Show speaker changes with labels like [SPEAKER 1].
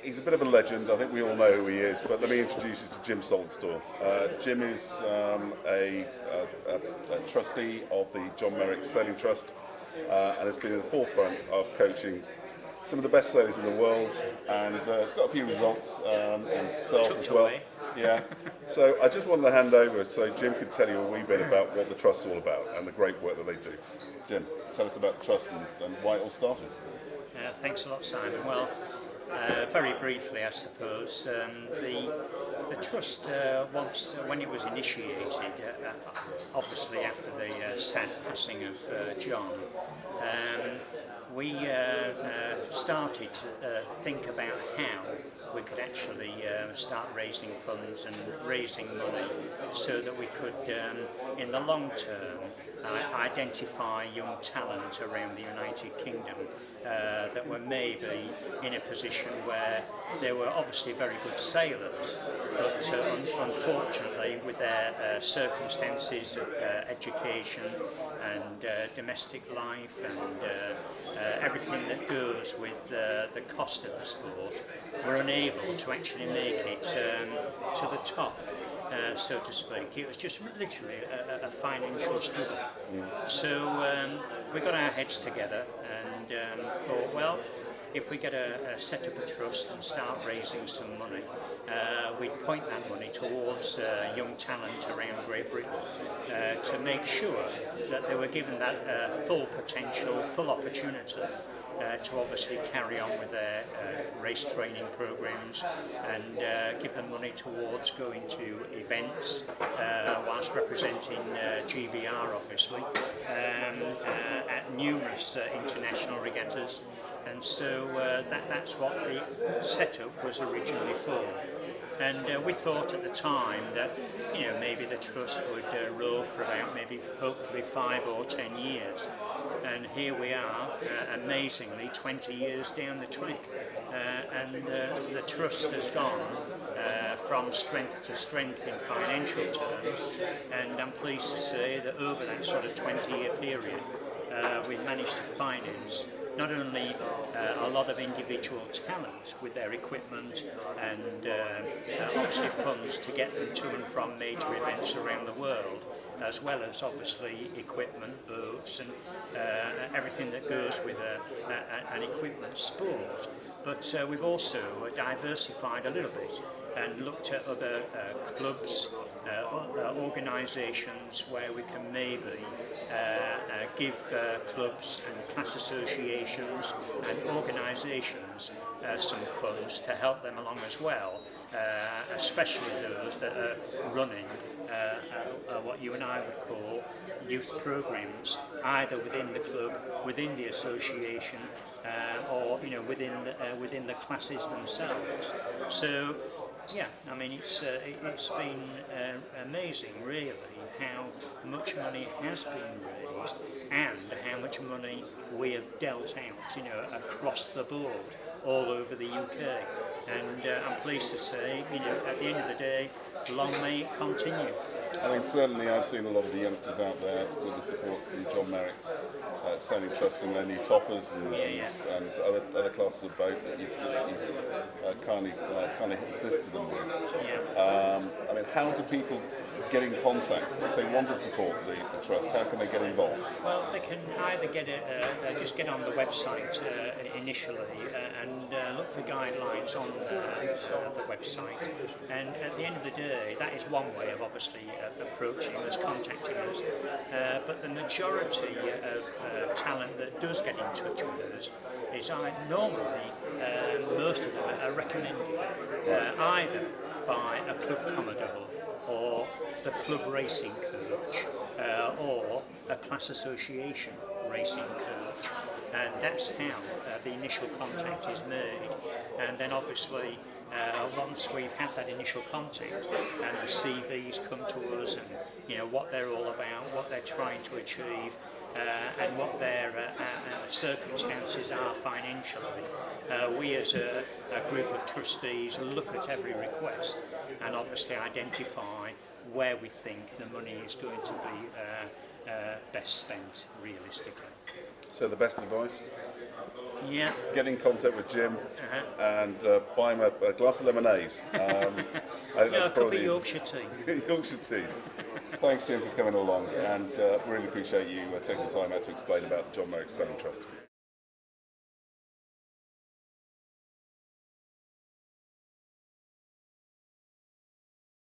[SPEAKER 1] He's a bit of a legend. I think we all know who he is, but let me introduce you to Jim Saltonstall. Jim is a trustee of the John Merricks Sailing Trust and has been at the forefront of coaching some of the best sailors in the world, and it's got a few results himself as well. Yeah. So I just wanted to hand over so Jim could tell you a wee bit about what the Trust's all about and the great work that they do. Jim, tell us about the Trust and why it all started.
[SPEAKER 2] Thanks a lot, Simon. Well, very briefly, I suppose, the Trust, once when it was initiated, obviously after the sad passing of John, we started to think about how we could actually start raising funds and raising money so that we could, in the long term, identify young talent around the United Kingdom that were maybe in a position where they were obviously very good sailors, but unfortunately with their circumstances of education and domestic life and everything that goes with the cost of the sport, were unable to actually make it to the top. So to speak. It was just literally a financial struggle. So we got our heads together and thought, well, if we get set up a trust and start raising some money, we'd point that money towards young talent around Great Britain to make sure that they were given that full potential, full opportunity to obviously carry on with their race training programs and give them money towards going to events whilst representing GBR obviously at numerous international regattas, and so that's what the setup was originally for. And we thought at the time that, you know, maybe the trust would roll for about maybe hopefully 5 or 10 years. And here we are, amazingly, 20 years down the track. And the trust has gone from strength to strength in financial terms. And I'm pleased to say that over that sort of 20-year period, we've managed to finance not only a lot of individual talent with their equipment and obviously funds to get them to and from major events around the world, as well as obviously equipment, boats and everything that goes with an equipment sport. But we've also diversified a little bit and looked at other clubs, organisations where we can maybe give clubs and class associations and organisations some funds to help them along as well, especially those that are running what you and I would call youth programs, either within the club, within the association, or within the classes themselves. So yeah, I mean it's been amazing really how much money has been raised and how much money we have dealt out, across the board all over the UK. And I'm pleased to say, at the end of the day, long may it continue.
[SPEAKER 1] I mean, certainly I've seen a lot of the youngsters out there with the support from John Merricks Sailing Trust and their new toppers and other classes of boat that you've kindly assisted them with. I mean, how do people get in contact if they want to support the trust? How can they get involved?
[SPEAKER 2] Well, they can either just get on the website initially and look for guidelines on the website. And at the end of the day, that is one way of obviously approaching us, contacting us. But the majority of talent that does get in touch with us is normally most of them are recommended either by a club commodore or the club racing coach or a class association racing coach, and that's how the initial contact is made. And then obviously once we've had that initial contact and the CVs come to us and what they're all about, what they're trying to achieve, and what their circumstances are financially, we as a group of trustees look at every request and obviously identify where we think the money is going to be best spent realistically.
[SPEAKER 1] So the best advice?
[SPEAKER 2] Yeah.
[SPEAKER 1] Get in contact with Jim and buy him a glass of lemonade.
[SPEAKER 2] No, it could be Yorkshire tea.
[SPEAKER 1] Yorkshire teas. Thanks, Jim, for coming along, and really appreciate you taking the time out to explain about the John Merricks Sailing Trust.